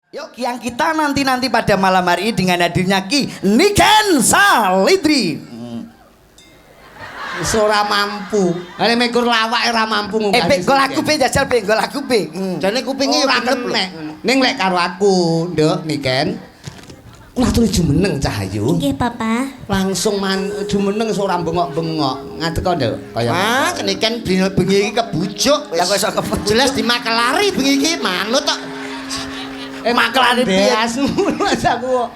Yuk yang kita nanti-nanti pada malam hari ini dengan hadirnya Ki Niken Salindri. Ora mampu. Lah mekur lawak ora mampu ngungkasi. Bek lagu be jajal be lagu be. Jane kupinge ora kenek. Ning lek karo aku, Nduk Niken. Ngatur jumeneng Cahayu. Nggih, Papa. Langsung jumeneng ora bengok-bengok. Ngadeka, Nduk. Kaya ah, Niken dina bengi iki kebujuk. Ya kok iso kebujuk. Jelas dimakelari bengi iki manut tok. Makelane piye? Mas aku.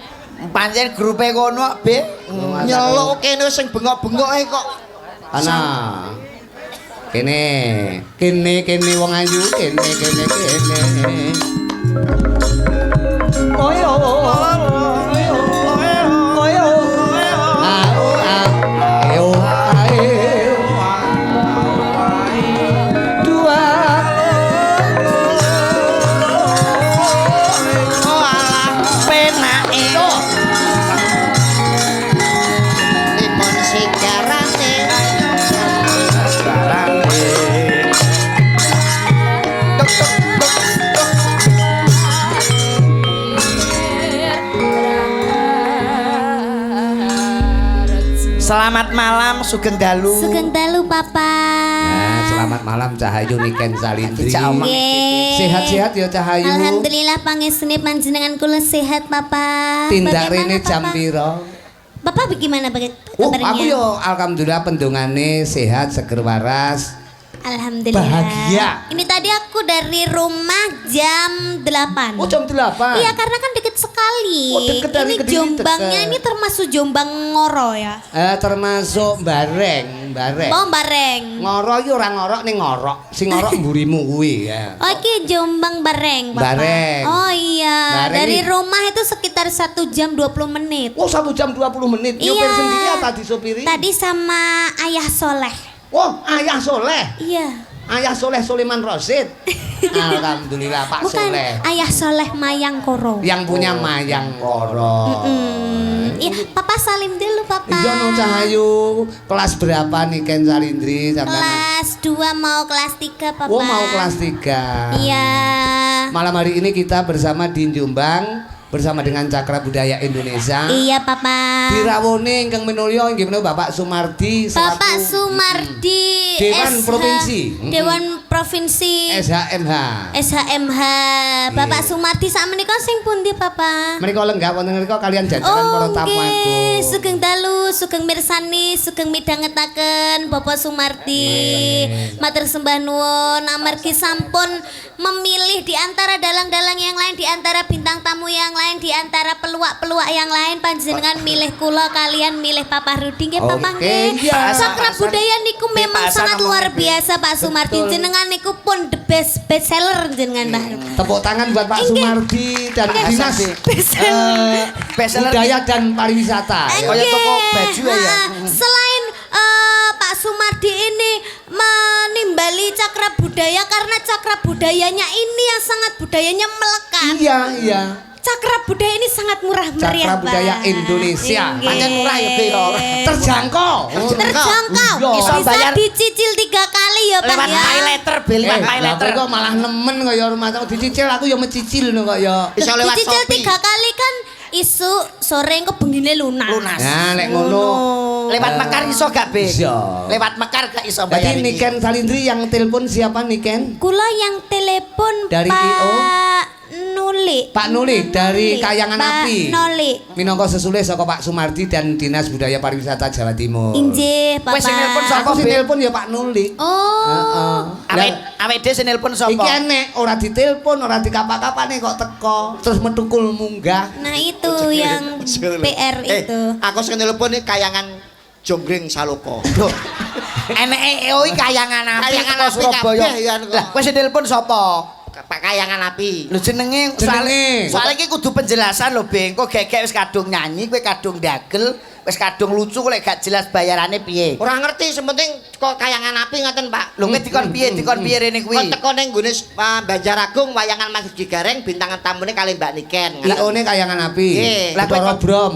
Pancen grupe kono be. Nyeluk kene sing bengok-bengoke kok. Ana. Kene wong ayu, kene. Oyo. Selamat malam Sugeng Dalu. Sugeng Dalu, Papa. Nah, selamat malam Cahayu Niken Salindri. Nggih. Sehat-sehat ya Cahayu. Alhamdulillah pangesune panjenengan kula sehat, Papa. Tindak Bagaimana, rene jam Papa? piro? Bapak bagaimana Oh, kabarnya? aku yo alhamdulillah pendongane sehat, seger waras. Alhamdulillah. Bahagia. Ini tadi aku dari rumah jam 8. Oh, jam 8. Iya, karena kan deket sekali. Oh, deket dari ini Kediri, Jombangnya deket. ini termasuk Jombang Ngoro ya. Termasuk bareng. Oh, Bareng. Ngoro iki ora ngorok ning ngorok. Sing ngorok mburimu kuwi ya. Oke, Jombang Bareng, Bapak. Bareng. Oh iya, Bareng dari ini- rumah itu sekitar 1 jam 20 menit. Oh, 1 jam 20 menit. Nyopir Iya. sendiri apa disopiri? Tadi sama Ayah Soleh. Oh, Ayah Soleh. Iya. Ayah Soleh Sulaiman Rosid. Alhamdulillah Pak Bukan Soleh. Ayah Soleh Mayangkoro. Yang punya Mayang Koro. Iya, Papa salim dulu, Papa. Iya no Cahayu. Kelas berapa nih Ken Salindri sampean? Kelas 2 mau kelas 3, Papa. Oh, mau kelas 3. Iya. Malam hari ini kita bersama di Jombang bersama dengan Cakra Budaya Indonesia. Iya, Papa. Dirawone ingkang minulya inggih menika Bapak Sumardi Bapak selaku Sumardi Dewan Provinsi. Dewan Provinsi SHMH. SHMH. Bapak Sumardi sak menika sing pundi, Papa? Menika lenggah wonten menika kalian jajaran para tamu nggih. agung. Sugeng dalu, sugeng mirsani, sugeng midhangetaken Bapak Sumardi. Matur sembah nuwun amargi sampun memilih di antara dalang-dalang yang lain, di antara bintang tamu yang lain, di antara peluak-peluak yang lain, panjenengan milih kula, kalian milih Papa Rudi nggih, Papa Oke, nggih. iya. Cakra budaya niku memang Biasa sangat ngomong luar gitu. biasa, Pak Sumardi. Jenengan niku pun the best seller jenengan, Pak. Tepuk tangan buat Pak Inggih. Sumardi dan Inggih. Dinas Bestseller Budaya dan Pariwisata. ya. Kayak toko baju ya. Nah, selain Pak Sumardi ini menimbali cakra budaya karena cakra budayanya ini yang sangat budayanya melekat. Iya. Cakra budaya ini sangat murah meriah, Cakra budaya Pak. Indonesia. Inggih. Pancen murah ya, Be, ya. Terjangkau. Terjangkau. Iya. Iso Bisa bayar. dicicil 3 kali ya, Pak Lewat ya. pay letter, Bil, lewat pay lah letter. kok malah nemen kaya rumah tangga dicicil aku ya mecicil no kaya. Iso lewat Dicicil Shopee. 3 kali kan isu sore engko bengine lunas. Lunas. Nah, nek ngono Lewat Mekar iso gak, Be? Iso. Lewat Mekar gak iso bayar Jadi iki? Niken Salindri yang telepon siapa Niken? Kula yang telepon Dari Pak IO? Nuli. Pak Nuli dari Kayangan Pak Api. Nuli. Minangka sesulih saka Pak Sumardi dan Dinas Budaya Pariwisata Jawa Timur. Injih, Bapak. Wes sing nelpon sapa? Aku sing nelpon ya Pak Nuli. Oh. Awake dhewe sing nelpon sapa? Iki enek ora ditelepon, ora dikapak-kapane kok teko, terus metukul munggah. Nah, itu yang PR itu. Aku sing telepon iki kayangan Jonggring Saloko. Loh. Eneke EO iki kayangan api Kayangan teko api Surabaya. kabeh, ya. Lah, wes sing nelpon sapa? Pak Kayangan Api. Lho jenenge soalnya iki kudu penjelasan lho, Beng. Kok gek wis kadung nyanyi, kowe kadung dagel, wis kadung lucu kok lek gak jelas bayarane piye. Ora ngerti, sementing kok Kayangan Api ngoten, Pak. Lho dikon piye rene kuwi? Kok teko ning nggone Banjaragung wayangan Mas Jigareng bintangan tamune kali Mbak Niken. IO-ne Kayangan Api. Nggih. Lah, Bathara kowe- Brom.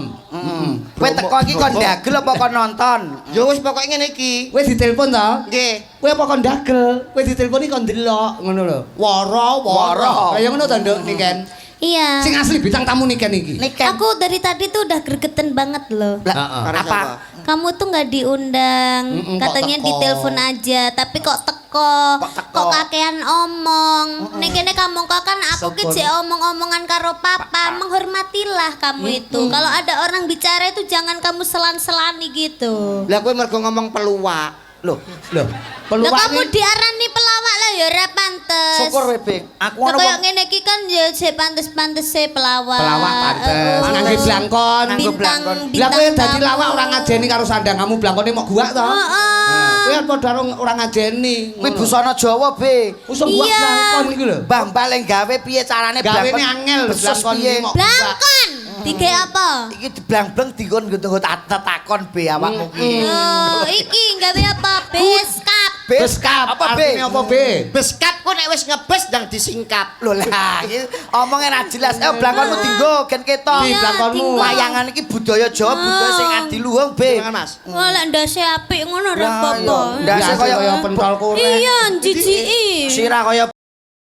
Kowe teko iki kon dagel apa kon nonton? Ya wis pokoke ngene iki. Kowe ditelepon to? Nggih. Kowe apa kon dagel? Kowe diteleponi kon ndelok ngono lho. Woro. Woro. Kaya ngono to, Nduk Niken. Iya. Sing asli bintang tamu niken iki. Niken. Aku dari tadi tuh udah gregetan banget loh. Lah, Heeh. Karena apa? Kamu tuh nggak diundang, kok katanya teko. ditelepon aja, tapi kok teko, Kok teko? kok kakean omong. Ning kene kamu kok kan aku Syukur. ki omong-omongan karo papa, menghormatilah kamu itu. Kalau ada orang bicara itu jangan kamu selan-selani gitu. Lah kowe mergo ngomong peluak. Loh, Loh, Lah peluang kamu diarani pelawak lah ya ora pantes. syukur we, Bing. Aku Lah ngono koyo kok. ngene iki kan ya sik pantes-pantes pelawak. pelawak pantes. Heeh. Ngangge blangkon. Nganggo Bintang blangkon. Lah kowe dadi tamu. lawak ora ngajeni karo sandangmu blangkone mok guak to. Heeh. Kowe kan padha ora ngajeni. Kuwi busana Jawa, Be. Usah guak Iya. blangkon iki lho. Mbah paling gawe piye carane Gawene angel lho Besus blangkon piye? iki mok. Blangkon. Dige apa? Iki diblang-bleng dikon nggo takon Be awakmu ki. Oh, iki gawe apa? Beskap. Beskap apa Be? artine apa Be? Beskap kok nek wis ngebes ndang disingkap. Lho lah, iki omongnya ra jelas. Blangkonmu dinggo gen ketok. Di blangkonmu. dinggo. Wayangan iki budaya Jawa, budaya sing adiluhung, Be. Gimana, Mas? Wah, lek ndase apik ngono ora Lah, apa-apa. iya. Ndase Ndase kaya pentol korek. Iya, jijiki. Sirah kaya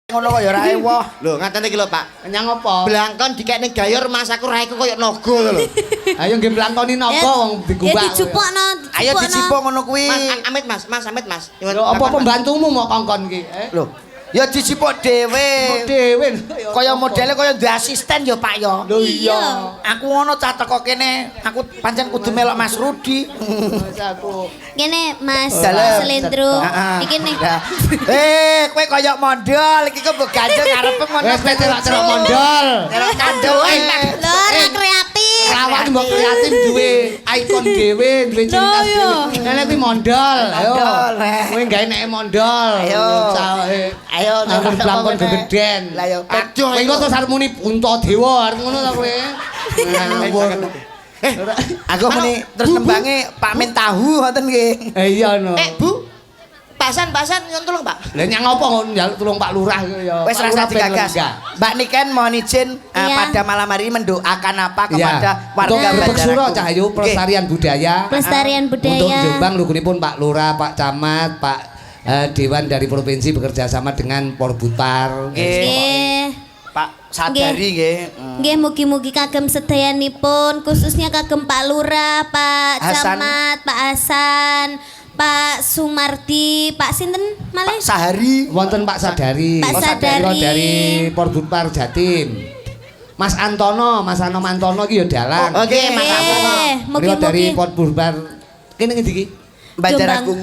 ngono kok ya ora ewoh. Lho, ngaten iki lho, Pak. Kenyang apa? Blangkon dikekne gayur Mas aku raiku koyo naga lho. Ayo nggih blangkoni naga wong Ya diguwak. dicupokno, Ayo dicipok ngono kuwi. Amit Mas, amit Mas. Lho apa pembantumu mau kongkon iki? Lho, ya dicipok dhewe. Dhewe. Kaya modele kaya duwe asisten ya, Pak ya. Lho Iya. iya. Aku ngono cah teko kene, aku pancen kudu melok Mas Rudi. Aku. Ngene Mas, Dalem. Selendro. Heeh. Iki nih. Lah. Kowe kaya mondol iki kok mbok ganjel ngarepe mondol. Wes celok mondol. Celok kandel. Lho, ora kreatif. Lawak mbok kreatif duwe ikon dhewe, duwe ciri khas dhewe. Ngene kuwi mondol. Ayo. Mondol, Kowe gawe nek mondol. Ayo. Cawe. Ayo, Nang blangkon gegeden. Lah yo. Aduh, Kowe kok terus arep muni Puntadewa, arep ngono ta kowe? Aku muni terus nembange Pak Min tahu ngoten nggih. Iya no. Bu. Pasan nyun tolong, Pak. Lah nyang apa ngono njaluk tulung Pak Lurah ya. Wes Pak rasa Lurah ben digagas. lega. Mbak Niken mohon izin Iya. pada malam hari ini mendoakan apa kepada Iya. warga Untuk Grebek Suro Banjaragung. Cahayu Nggih. Pelestarian Budaya. Pelestarian Untuk budaya. Jombang lugunipun Pak Lurah, Pak Camat, Pak Dewan dari provinsi bekerja sama dengan Porbutpar. Nggih. Pak Sadari nggih. Nggih mugi-mugi kagem sedayanipun khususnya kagem Pak Lurah, Pak Hasan. Camat, Pak Hasan, Pak Sumardi, Pak sinten malih? Pak Sahari. Wonten Pak Sadari. Pak Pak Sadari. dari Porbutpar Jatim. Mas Antono, Mas Anom Antono iki ya dalang. Oke, Mas Antono. Beliau dari Mugi-mugi Porbutpar. Kene ngendi iki? Banjaragung.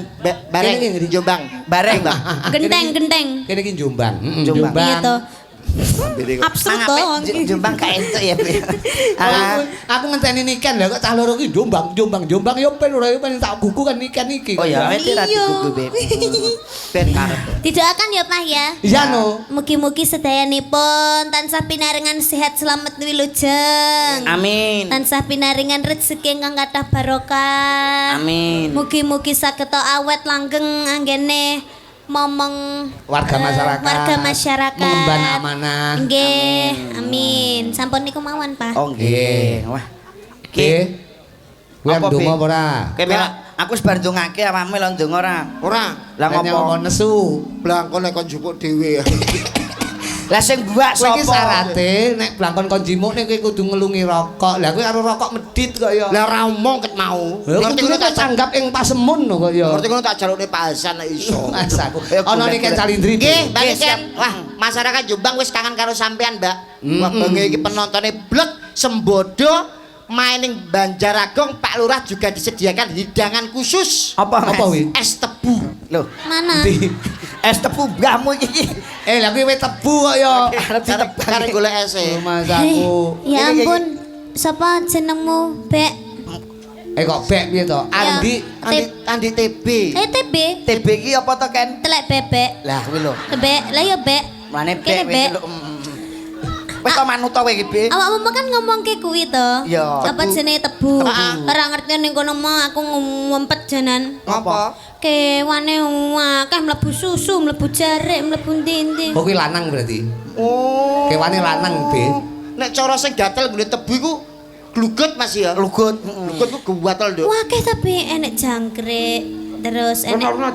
Bareng Kene ngendi? Jombang. Bareng, Mbak. genteng-genteng. Kene iki Jombang. Jombang. Iya toh. Sendiri kok. Absurd Mang toh. ape Jombang ka entuk ya, Be. Aku, aku ngenteni niken lho kok cah loro iki Jombang ya ben ora ben tak gugu kan niken iki. Oh ya, wis ra Iya. digugu, Be. Ben karep. Didoakan ya Pak ya. Iya no. Mugi-mugi sedayanipun tansah pinaringan sehat selamat wilujeng. Amin. Tansah pinaringan rezeki ingkang kathah barokah. Amin. Mugi-mugi saged awet langgeng anggene momong Warga masyarakat. warga masyarakat. Mengemban amanah. Nggih, amin. Sampun niku mawon, Pak. Oh nggih. Wah. Oke. Kuwi Apa, ndonga Be? apa ora? Kowe melok aku wis bar ndongake awakmu lho ndonga ora. Ora. Lah Lah ngopo? nesu. Blangkon nek kon jupuk dhewe. Lah sing buak Kowe iki sapa? syarate nek blangkon kon jimuk nek kowe kudu ngelungi rokok. Lah kowe karo rokok medit kok ya. Lah ora omong ket mau. Lha Ngerti kudune ngono tak tak canggap ing pasemun lho kok ya. Ngerti ngono tak jalukne Pak Hasan nek iso. Mas aku. Ya, Ana golek, niken golek. Calindri. Nggih, Mbak Nggih, Niken. siap. Wah, masyarakat Jombang wis kangen karo sampean, Mbak. Wah, bengi iki penontonnya blek sembodo mainin Banjaragung Pak Lurah juga disediakan hidangan khusus. Apa? Apa wi? Es tebu. Loh, Mana? Di- es tebu mbahmu iki. lah kowe wis tebu kok ya. Arep ditebang. Karek golek ese. Mas aku. Ya ampun. Sapa jenengmu, Bek? Kok bek piye to? Andi. Andi TB. TB. TB iki apa to, Ken? Telek bebek. Lah kuwi lho. Bek, lah ya Bek. Mane Kene, bek Bek. wis lho. Wis to manut to kowe iki, Be. Awakmu kan ngomong ke kuwi to. Iya. Apa jenenge tebu? Heeh. Ora ngerti ning kono mah aku ngumpet janan. Apa? Kewane akeh mlebu susu, mlebu jarik, mlebu ndi-ndi. Oh kuwi lanang berarti. Oh. Kewane lanang, Be. Nek cara sing gatel golek tebu iku glugut Mas ya. Lugut. Glugut ku guwatel, Nduk. Wakeh tapi enek jangkrik, terus enek apa?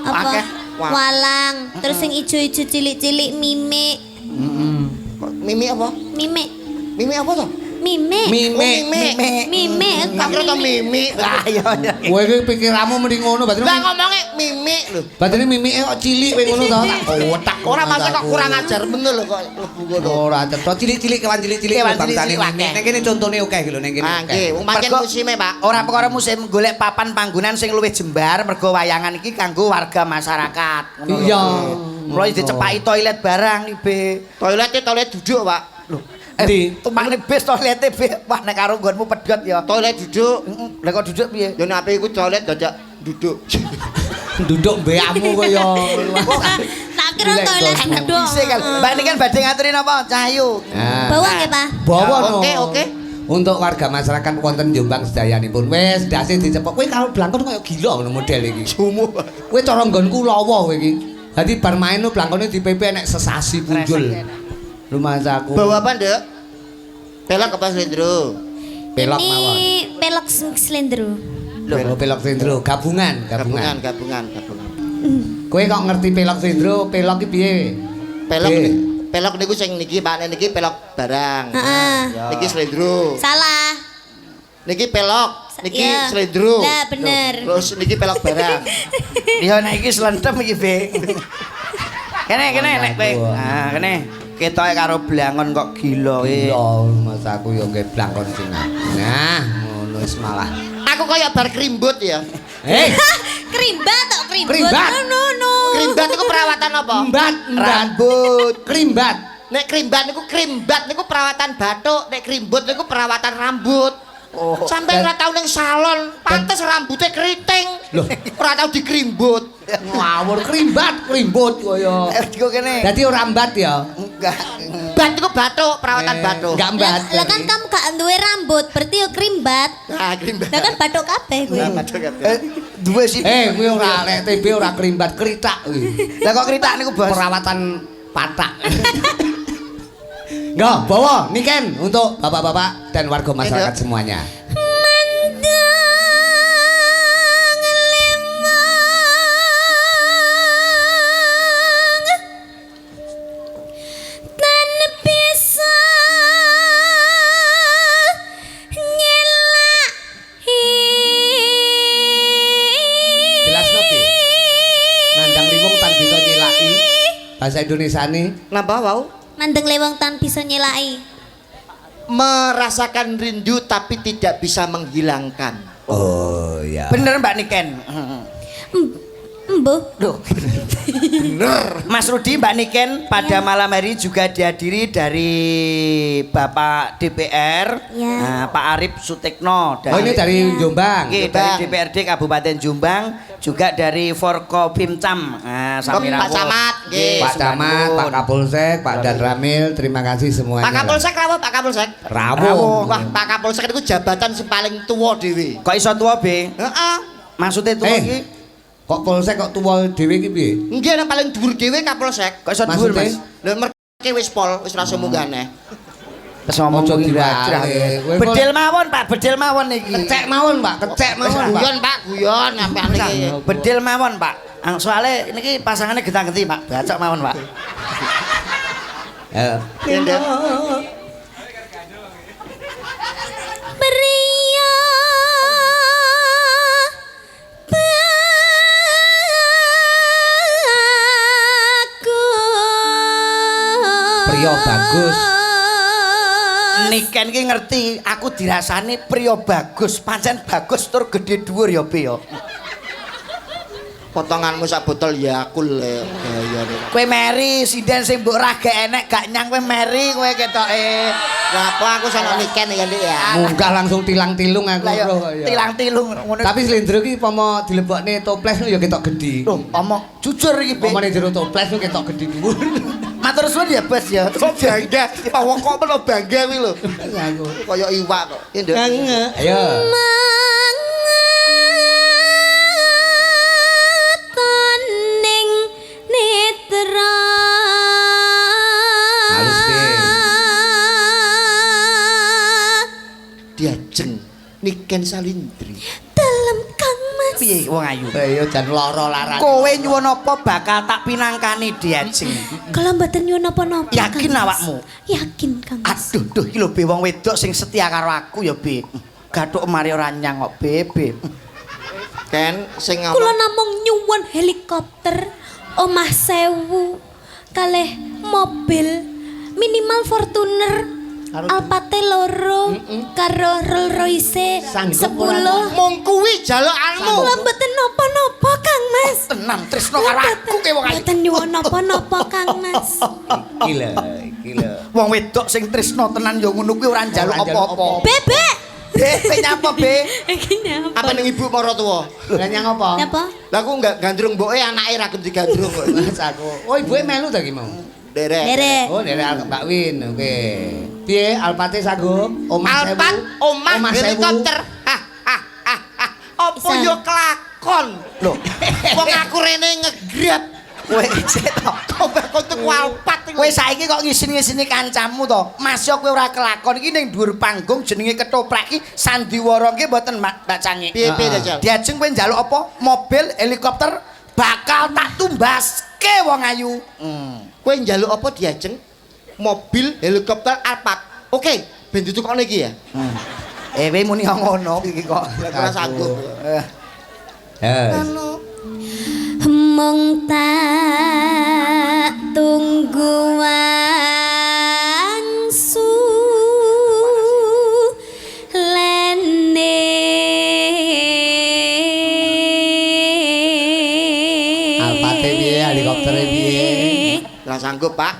Akeh. Walang, terus sing ijo-ijo cilik-cilik mimik. Mimi apa? Mime. Mimi apa to? Mime. Mime. Tak kira to Mimi. Lah iya. Kowe iki pikiranmu mending ngono Lah batine. ngomongnya Mimi lho. Batine mimike kok cilik kowe ngono to. Tak kotak. Ora masa kok kurang ajar bener lho kok lebu ngono. Ora cetha cilik-cilik kewan cilik-cilik Kewan bangsane cilik-cilik mimik. Ning kene contone akeh lho ning kene. Ah nggih, wong pancen Mergo- musime, Pak. Ora perkara musim golek papan panggonan sing luwih jembar mergo wayangan iki kanggo warga masyarakat. Ngono lho. Iya. Mulai dicepaki toilet barang iki, Be. Toilet duduk, Pak. Endi? Tumpakne bis toilete, Be. Wah nek karo nggonmu pedhot ya. Toilet duduk. Lah kok duduk piye? Yo nek ape iku toilet dadak duduk. Duduk mbeakmu kaya. Tak kira Gilek, toilet bosmu. duduk. Bisa kan. Mbak ini kan badhe ngaturin apa? Cahyu. Bawa nggih, Pak? Bawa no. Oke. Untuk warga masyarakat wonten Jombang sedayanipun wis ndase dicepok. Kowe karo blangkon kaya gila ngono model iki. Sumuh. Kowe cara nggonku lawa kowe iki. Dadi bar main no blangkone dipepe nek sesasi punjul. Lumasaku. Bawa apa, Nduk? Pelak apa slendro? Pelok Ini mawon. pelok slendro. Lho, pelok sendro gabungan. Gabungan. Kowe kok ngerti pelok sendro, pelok iki piye? Pelok Piye? pelok niku sing niki Pak, niki pelok barang. Heeh. Niki slendro. Salah. Niki pelok, niki Iya. slendro. Lah, bener. Terus niki pelok barang. Ya nek iki slentem iki, Be. Kene nek kowe. Ah, kene. Ketoke karo blangon kok gila kowe. Iya, mas aku yo nggih blangkon sing. Nah, ngono wis malah. Aku kaya bar krimbut ya. Hei, Krimbat tok krimbat. Krimbat? No. Krimbat niku perawatan apa? mbat, Rambut. krimbat. Nek krimbat niku perawatan batuk, nek krimbut niku perawatan rambut. Oh. Sampai ora tau ning salon, pantes rambutnya keriting. Loh. Ora tau dikrimbut. Ngawur krimbat, krimbut kaya. Iku kene. Dadi ora mbat ya. Enggak. Bat niku batuk, perawatan batuk. Enggak mbat. Lah kan kamu gak duwe rambut, berarti yo krimbat. Nah, krimbat. Lah kan bathuk kabeh kuwi. Duwe sih. Kowe ora lek TB ora krimbat kritak kuwi. Lah kok kritak niku, Bos? Perawatan patak. Nggak, bawa niken untuk bapak-bapak dan warga masyarakat semuanya. Jelas nopi. Nandang liwung tan bisa nyelaki. Bahasa Indonesiane. Napa wau? Mandeng lewong tan bisa nyelaki. Merasakan rindu tapi tidak bisa menghilangkan. Oh ya. Bener Mbak Niken. Embuh. Duh. Bener. Mas Rudi, Mbak Niken pada malam hari juga dihadiri dari Bapak DPR, Ya. Pak Arif Sutekno. Oh ini dari Jombang. Oke, dari DPRD Kabupaten Jombang, juga dari Forkopimcam. Nah, Sami Pak Rawuh. Camat, nggih. Pak Camat, Pak Kapolsek, Pak Danramil, terima kasih semuanya. Pak Kapolsek rawuh, Pak Kapolsek. Rawuh. Wah, Pak Kapolsek itu jabatan sing paling tuwa dhewe. Kok iso tua, Be? Heeh. Maksudnya tua iki? Kok Polsek kok tuwa dhewe iki piye? Nggih yang paling dhuwur dhewe Kapolsek. Kok iso dhuwur, Maksudnya? Mas? Lha merke wis pol, wis ora munggah aneh. Terus ngomong Ojo kira-kira. diwale. Kowe Bedil mawon, Pak, bedil mawon iki. Kecek mawon, Pak, kecek mawon, Pak. Guyon, Pak, guyon sampean iki. Bedil mawon, Pak. Soalnya ini pasangannya getah-geti, Pak. Bacok mawon, Pak. Eh, Nduk. Pria Pria bagus. Niken ki ngerti, aku dirasani pria bagus, pancen bagus tur gede dhuwur ya, Be ya. Potonganmu sak botol Yakult le gayane. Kowe meri sinden sing mbok ra gak enek gak nyang kowe meri kowe ketoke. Lah apa aku sono niken ya, Ndik ya. Munggah langsung tilang-tilung aku, Lah ya Bro. ya. tilang-tilung ngono. Tapi slendro iki pomo dilebokne toples ya ketok gedhi. Lho, omong jujur iki, Be. Pomo ning jero toples ketok gedhi dhuwur. Matur suwun ya, Bos ya. Kok bangga? Wong kok melo bangga kuwi lho. Kaya iwak kok. Ya, Nduk. Ayo. Manganing netra. Halus, Be. Diajeng Niken Salindri. Dalam kang mas piye wong ayu? Iya jan lara larane. Kowe nyuwun apa bakal tak pinangkani Diajeng. Kalau mboten nyuwun napa-napa. Yakin Kang Mas. awakmu? Yakin, Kang Mas. Aduh, duh iki lho Be wong wedok sing setia karo aku ya Be. Gathuk mari ora nyang kok Be. Ken sing Kula ngomong namung nyuwun helikopter, omah sewu, kalih mobil, minimal Fortuner, Alphate loro, karo Rolls Royce Sanggup 10. mung kuwi jalokanmu. Kula mboten napa-napa, Kang Mas. Tenang tresno karo aku ke wong ayu. Mboten nyuwun napa-napa, Kang Mas. Gila. Wong wedok sing tresno tenan ya ngono kuwi ora njaluk Ora njaluk apa-apa. Bebek. Be nyapa Be? Iki nyapa? Apa ning ibu maratuwa? Lah nyang apa? Napa? Lah aku enggak gandrung mboke anake ra gelem digandrung kok. Mas aku. Oh ibuke melu ta ki mau. Derek. Derek. Oh dari Mbak Win. Oke. Piye Alphate sanggup? Omah Alpat omah helikopter. Apa Bisa. yo kelakon? Lho, Wong aku rene ngegrab. kowe cek to. Coba kok tuku Alpat iku. Kowe saiki kok ngisin-ngisini kancamu to. Masya kowe ora kelakon iki ning dhuwur panggung jenenge ketoprak iki sandiwara ki mboten Mbak Cangi. Piye-piye ta, Jal? Diajeng kowe njaluk apa? Mobil, helikopter bakal tak tumbaske wong ayu. Kowe njaluk apa Diajeng? Mobil, helikopter, Alphard. Oke, ben ditukokne iki ya. Kowe muni ngono iki kok. Ora sanggup. Yes. Mung tak tunggu wangsu lene Alphate piye helikoptere piye? Ora sanggup, Pak.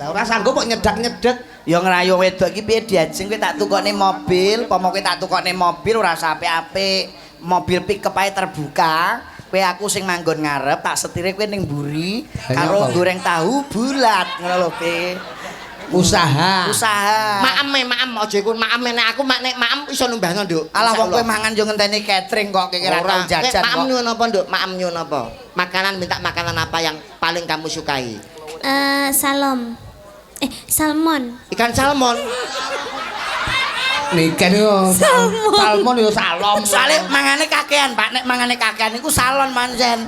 Ora sanggup kok nyedak-nyedek. Ya ngrayu wedok iki piye Diajeng kowe tak tukokne mobil, pomo kowe tak tukokne mobil ora usah apik-apik. Mobil pickup ae terbuka. Kowe aku sing manggon ngarep tak setire kowe ning mburi karo apa? goreng tahu bulat ngono lho Pe. Usaha. Usaha. Maem aja iku maem nek aku nek maem iso numbahno, Nduk. Alah wong kowe Insyaallah. mangan yo ngenteni catering kok kira tau jajan Maem kok. nyuwun apa, Nduk? Maem nyuwun apa? Makanan minta makanan apa yang paling kamu sukai? salom. Salmon. Ikan salmon. Niken yo salmon yo salom. Soale mangane kakean, Pak. Nek mangane kakean iku salon manjen.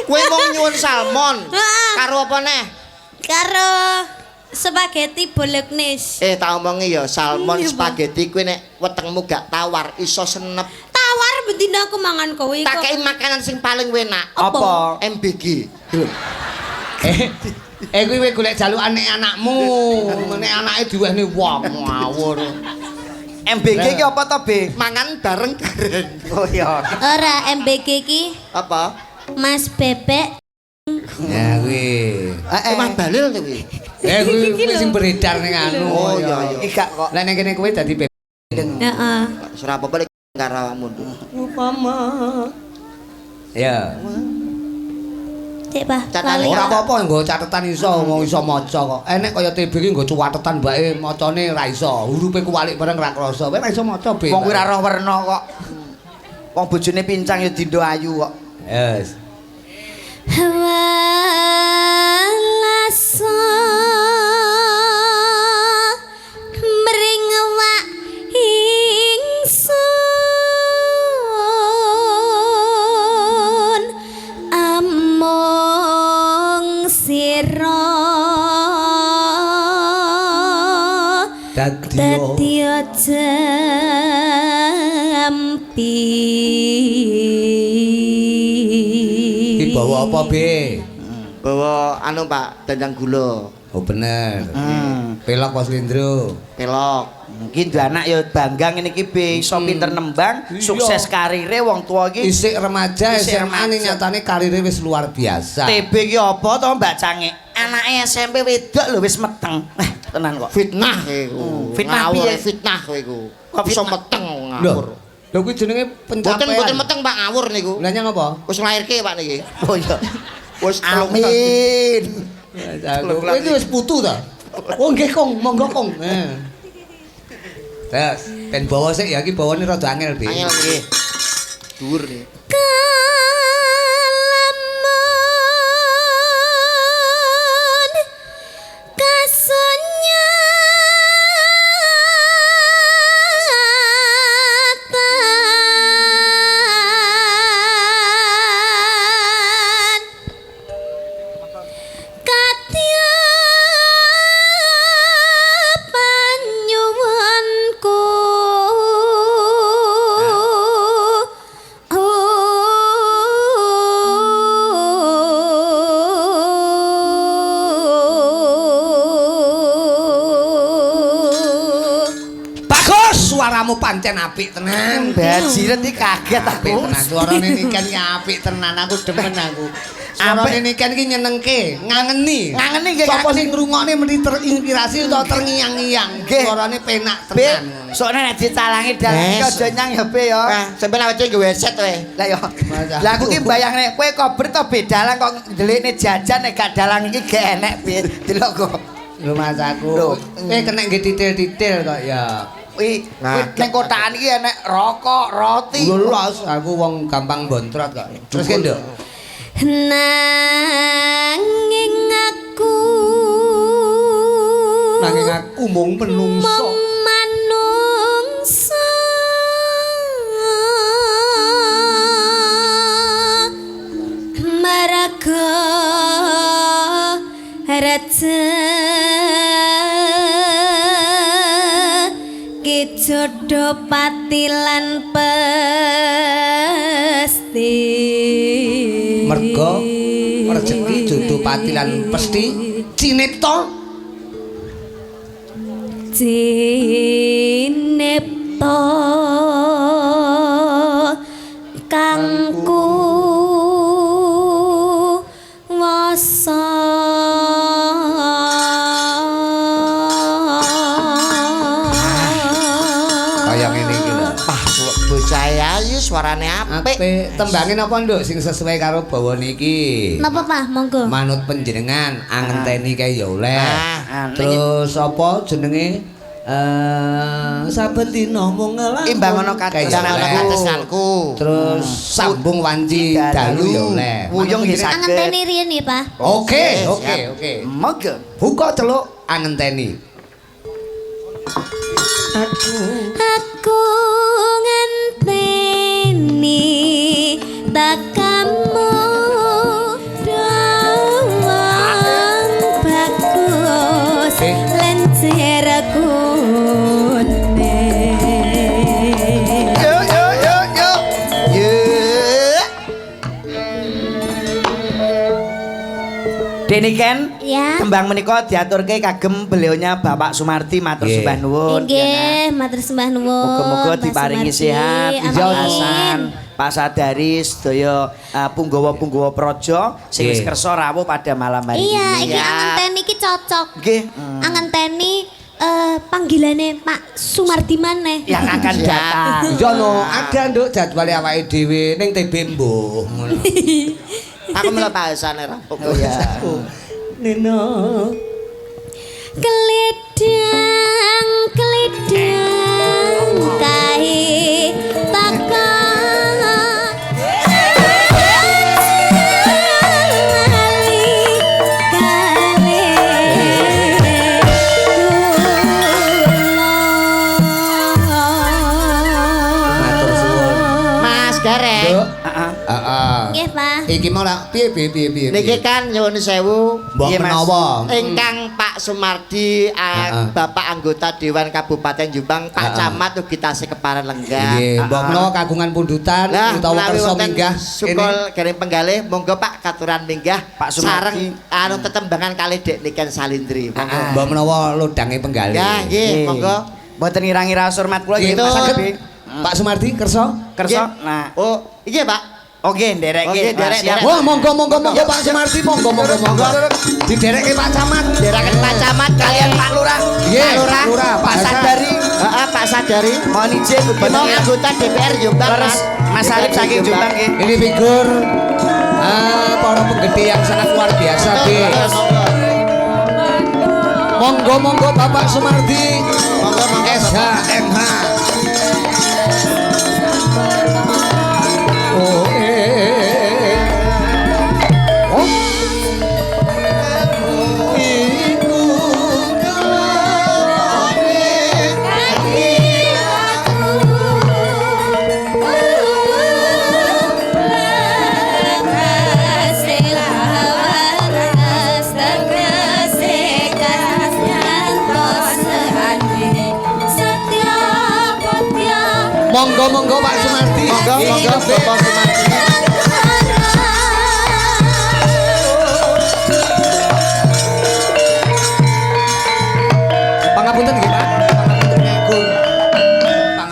Kowe mung nyuwun salmon. Karo apa neh? Karo spaghetti bolognese. Tak omongi ya, salmon spaghetti kuwi nek wetengmu gak tawar iso senep. Tawar bendina aku mangan kowe Tak kok. kei makanan sing paling enak. Apa? MBG. Kuwi kowe golek jalukane anakmu. Nek anake diwehne wong ngawur. MBG ki apa to, Be? Mangan bareng gareng. Oh iya. Ora MBG ki Apa? Mas Bebek. Ya kuwi. Emang balil to kuwi. Kuwi sing beredar ning anu. Oh iya iya. Iki gak kok. Lah ning kene kowe dadi Heeh. Ora apa-apa lek karo awakmu. Ya. Cek Pak. Catatan lali. Ora apa-apa nggo catetan iso, wong iso maca kok. Enek kaya TB ki nggo catetan mbake macane ra iso. Hurufe kuwalik bareng ra krasa. Kowe ra iso maca, Be. Wong kuwi ora roh werna kok. Wong bojone pincang ya dindo ayu kok. Yes. Walasa mringwa ingsun among sira dadi jampi. Iki bawa apa, Be? Bawa anu Pak, dandang gula, Oh bener. Pelok Mas Lindro. pelok. Iki duwe anak ya bangga ngene iki Be, iso pinter nembang, sukses karire wong tua iki. Isik remaja Isik SMA ning remaja. nyatane karire wis luar biasa. TB ki apa to Mbak Cange? Anake SMP wedok lho wis meteng. Tenan kok. Fitnah iku. Fitnah Ngawur, piye? fitnah kowe iku. Kok Iso fitnah? meteng Lho, ngawur. lho kuwi jenenge pencapaian. Mboten meteng Pak ngawur niku. Lah nyang apa? Wis nglairke Pak niki. Oh iya. Wis Amin. Kowe iki wis putu ta? Oh nggih Kong, monggo Kong. Terus, ben bawa sik ya iki bawane rada angel, Be. Angel nggih. Dhuwur nih. Kalamun suaramu pancen apik tenan. Bajiret iki kaget Apik aku. tenan. Suarane Niken ki apik tenan. Aku demen aku. Suarane Niken ki nyenengke, ngangeni. Ngangeni nggih. Sapa sing ngrungokne mesti terinspirasi utawa terngiang-ngiang. Nggih. Suarane penak Be, tenan. soalnya nek ditalangi dalan iki Yes. aja nyang ya Be ya. Nah, sampe awake nggawe headset wae. Lah yo. Lah aku ki mbayangne kowe kober to bedalan kok ndelikne jajan nek gak dalang iki gak enek Be. Delok kok. Lho Mas aku. Lho. Kena nggih titil-titil kok ya. Kuwi Nah, ning kotakan iki enek rokok, roti. Lulus aku wong gampang bontrot kok. Terus ki Nduk. Nanging aku Nanging aku mung menungso. manungsa maraga raja jodoh patilan pesti Merga rezeki jodoh patilan pesti cinipta cinipta kangku wasa kaya ngene iki lho. Ah, bocah ayu suarane apik. Apik tembangin apa Nduk sing sesuai karo bawane iki. napa Pak monggo Manut panjenengan angenteni kae ya oleh. Ah, Terus apa jenenge saben dina mung ngelamun. Imbangono kados katesnanku. Terus sambung wanci dalu ya oleh. Wuyung nggih saged. angenteni riyen ya Pak Oke, Siap. oke, oke. Moga. Buka celuk angenteni. aku ngenteni takamu doang bagus lencer kune Yo yo yo yo. Yo. Deni Ken, ya tembang menika diaturke kagem beliaunya Bapak Sumarti matur Nggih. sembah nuwun. inggih matur sembah nuwun Muga-muga Mbak diparingi Sumarti. sehat, Amin. Hasan, Pak Sadari, sedaya punggawa-punggawa praja sing wis Nggih. kersa rawuh pada malam hari iya ini. iki Ya. angenteni iki cocok Nggih. angenteni panggilane Pak Sumardi maneh Yang akan datang. Iya no, ada Nduk jadwale awake dhewe ning TB mbuh ngono. Aku melu bahasane rampung. Oh ya. Nino. Keledang keledang kae takon Matur suwun. Mas Gareng. Nduk. Heeh. Heeh. Nggih Pak Iki mau lah piye piye piye piye. Niki kan nyuwun sewu mbok Iya, Mas. menawa. ingkang Pak Sumardi Bapak anggota Dewan Kabupaten Jombang Pak Heeh. Camat ugi tasih keparan lenggah. Nggih, mbok menawa kagungan pundutan Lah, utawa menawi kersa wonten minggah sukul garing penggalih monggo Pak katuran minggah Pak Sumardi. sareng tetembangan kali Dek Niken Salindri. Monggo. mbok menawa lodange penggalih. Ya, nggih, monggo. Mboten ngira-ngira hormat kula nggih Gitu. Mas Saged Abi. Pak Sumardi kersa? Kersa. Nggih. Nah, Oh, iya Pak. oke nderek Oke, nggih. nderek, Siap. nderek. Wah, monggo monggo monggo Pak Sumardi, monggo monggo monggo. Didereke Pak Camat. Deraken Pak Camat kalian Pak Lurah. Nggih, Pak Lurah, Lurah, Pak Hasan. Sadari. Heeh, Pak Sadari. Mohon izin Mau bener ya. anggota DPR Jombang, Leres Mas Arif saking Jombang nggih. Ini figur para penggede yang sangat luar biasa, Terus, Bis. Monggo monggo Bapak Sumardi. monggo, monggo. SHMH. Oh, oh. Iku monggo monggo Pak Sumardi. Monggo, monggo Bapak Sumardi. Pangapunten nggih Pak. Pangapunten Gun. Pak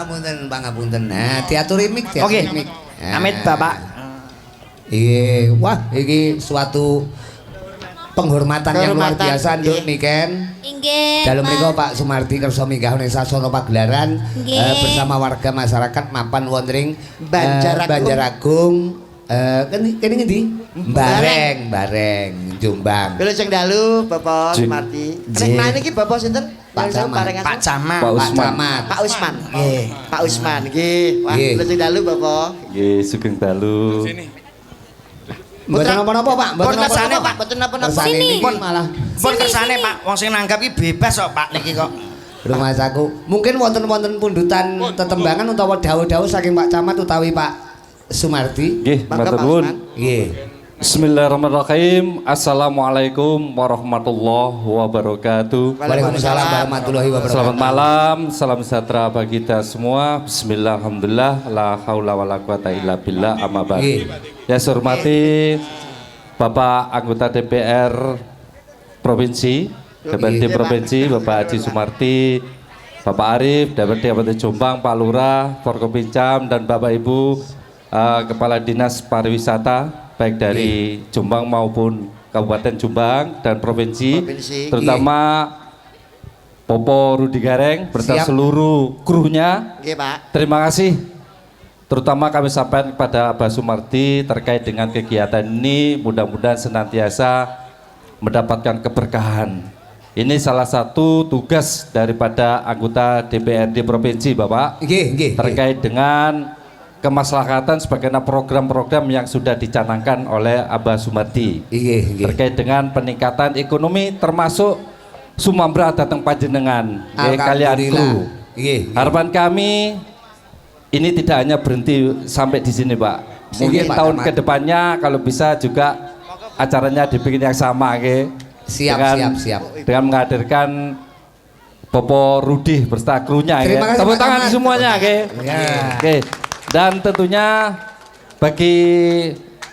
ngapunten. Nah, diaturi mik, Oke. diaturi mik. Amit Bapak. Iya, wah iki suatu penghormatan yang luar Penghormatan, biasa Nduk nggih. Niken. Inggih. Dalam menika Pak. Pak Sumardi kersa minggah ning sasana pagelaran Nggih. bersama warga masyarakat mapan wonten ing Banjaragung. Banjaragung. Kene ngendi? Bareng, Jombang. Kula sing dalu Bapak Jin. Sumardi. Nek Jin. nah niki Bapak sinten? Pak Yang Camat. paring Pak asuh? Camat. Pak Pak Usman. Camat. Pak Usman. Nggih. Pak Usman nggih. Wah, Nggih. kula sing dalu Bapak. Nggih, sugeng dalu. Mboten napa-napa, Pak. Pun Mboten kersane napa-napa, Pak, mboten napa-napa. Kersane Sini. niki malah Pun Sini, kersane sini. Pak, wong sing nanggap iki bebas kok Pak niki kok. rumah saku. Mungkin wonten-wonten pundutan tetembangan utawa dawuh-dawuh saking Pak Camat utawi Pak Sumardi. Nggih, Mangga, matur Pak nuwun. Usman. Nggih. Bismillahirrahmanirrahim. Assalamualaikum warahmatullahi wabarakatuh. Waalaikumsalam warahmatullahi wabarakatuh. Selamat malam, salam sejahtera bagi kita semua. Bismillah, alhamdulillah, la haula wala quwata illa billah, amma ba'd. Nggih. Ya, saya hormati Bapak anggota DPR Provinsi, DPRD Nggih, Pak. Provinsi, Bapak Haji Sumarti, Bapak Arif, DPRD Kabupaten Jombang, Pak Lurah, Forkopincam, dan Bapak Ibu Kepala Dinas Pariwisata, baik dari Jombang maupun Kabupaten Jombang dan Provinsi, Provinsi. terutama Popo Rudi Gareng beserta Siap. seluruh krunya. Nggih, Pak. Terima kasih. Terutama kami sampaikan kepada Abah Sumardi terkait dengan kegiatan ini, mudah-mudahan senantiasa mendapatkan keberkahan. Ini salah satu tugas daripada anggota DPRD Provinsi, Bapak, Nggih, nggih. terkait dengan kemaslahatan sebagaimana program-program yang sudah dicanangkan oleh Abah Sumardi Nggih, nggih. terkait dengan peningkatan ekonomi termasuk sumambra datang panjenengan kalian kru. Nggih. Harapan kami ini tidak hanya berhenti sampai di sini, Pak. Mungkin Nggih, Pak tahun Camat. kedepannya kalau bisa juga acaranya dibikin yang sama, nggih. Siap, siap. Dengan menghadirkan Popo Rudi beserta krunya, nggih. Terima kasih, Tepuk Pak tangan Camat. semuanya, nggih. Ya. Oke. Dan tentunya bagi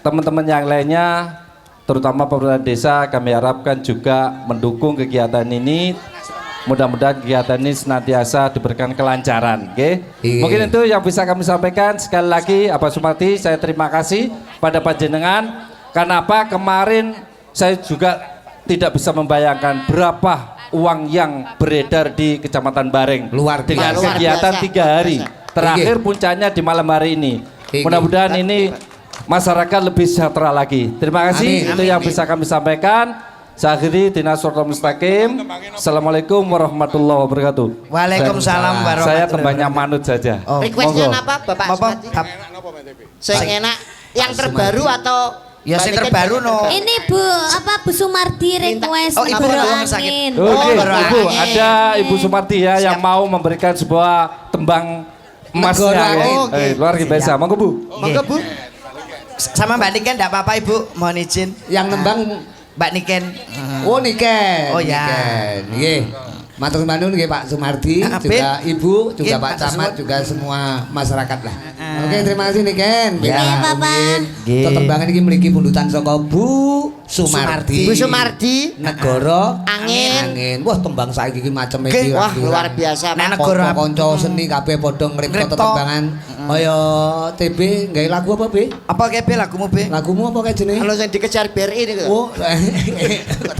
teman-teman yang lainnya, terutama pemerintah desa, kami harapkan juga mendukung kegiatan ini. Mudah-mudahan kegiatan ini senantiasa diberikan kelancaran, oke? Iya. Mungkin itu yang bisa kami sampaikan. Sekali lagi, Abah Sumardi, saya terima kasih pada panjenengan. Karena apa? Kemarin saya juga tidak bisa membayangkan berapa uang yang beredar di Kecamatan Bareng Luar dengan biasa. kegiatan Luar biasa. 3 hari. Terakhir puncaknya di malam hari ini. Iya. Mudah-mudahan ini masyarakat lebih sejahtera lagi. Terima kasih. Amin. Itu yang bisa kami sampaikan. Saya akhiri Dinas Suratul Mustaqim. Assalamualaikum warahmatullahi wabarakatuh. Waalaikumsalam warahmatullahi Saya wabarakatuh. tembangnya manut saja. Oh, Requestnya monggo. apa Bapak Apa? Sumardi? Sing enak yang terbaru atau Ya, sing Balikin terbaru, yang no. terbaru. Ini Bu Sumardi request Oh, Ibu Negara rumah sakit. Angin. Oke, Oh, baru Ibu, angin. ada Ibu Sumarti ya yang mau memberikan sebuah tembang emasnya. Negara Ya. angin. Oke. Luar biasa. Monggo, Bu. Monggo Bu. Sama Mbak Niken enggak apa-apa Ibu, mohon izin. Yang nembang Mbak Niken. oh Niken. Oh, ya. Niken. Nggih. Matur nuwun nggih Pak Sumardi, Apik. juga Ibu, juga Nggih, Pak matur Camat, nuwun. juga semua masyarakat lah. Oke, terima kasih Niken. Ya. Nggih, Bapak. Nggih. Tetembangan iki mriki pundutan saka Bu Sumardi. Bu Sumardi. Negara Angin. Angin. Wah, tembang saiki iki macem Nggih. iki. Wah, luar biasa. Nah, Pak. negara Kanca seni kabeh padha ngripta Ngripta. tetembangan. Kaya TB gawe lagu apa, Be? Apa kepe lagumu, Be? Lagumu apa kayak jenenge? Kalau yang dikejar BRI ini. Oh,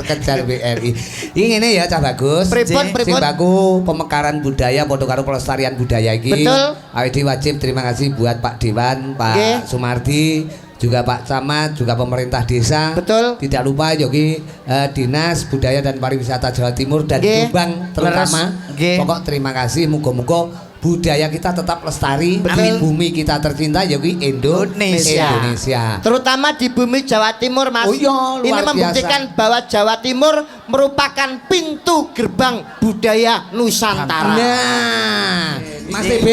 kejar BRI. Iki ngene ya cah bagus. Pripun, Sing pripun? baku pemekaran budaya padha karo pelestarian budaya iki. Betul. Awake dhewe wajib terima kasih buat Pak Dewan, Pak Nggih. Sumardi, juga Pak Camat, juga pemerintah desa. Betul. Tidak lupa Yogi Dinas Budaya dan Pariwisata Jawa Timur dan Nggih. Jombang terutama. Leres. Nggih. Pokok terima kasih, muga-muga budaya kita tetap lestari, Betul. bumi kita tercinta Yogi Indonesia. Indonesia. Terutama di bumi Jawa Timur, Mas. Oh iya, luar Ini membuktikan bahwa Jawa Timur merupakan pintu gerbang budaya Nusantara. Nah, Mas TB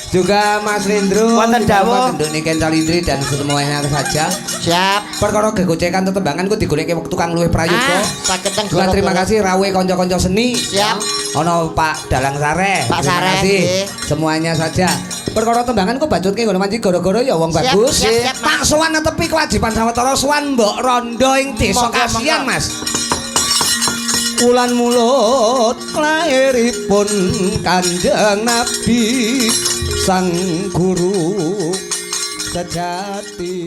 juga Mas Rindro, Wonten juga dawuh. Mas Genduk Niken Calindri dan semuanya saja. Siap. Perkara gegocekan tetembangan ku digoleki wektu kang luwih prayoga. Saged teng Juga terima Goro-Goro. kasih rawuh kanca-kanca seni. Siap. Ono Pak Dalang Sare. Pak Terima Sare, kasih nggih. semuanya saja. Perkara tembangan ku bacutke ngono manci gara-gara ya wong Siap, bagus. siap, siap, Mas. Tak sowan netepi kewajiban sawetara sowan Mbok Rondo ing Desa Monggo, Kasihan, monggo. Mas. Wulan mulut lairipun Kanjeng Nabi sang guru sejati.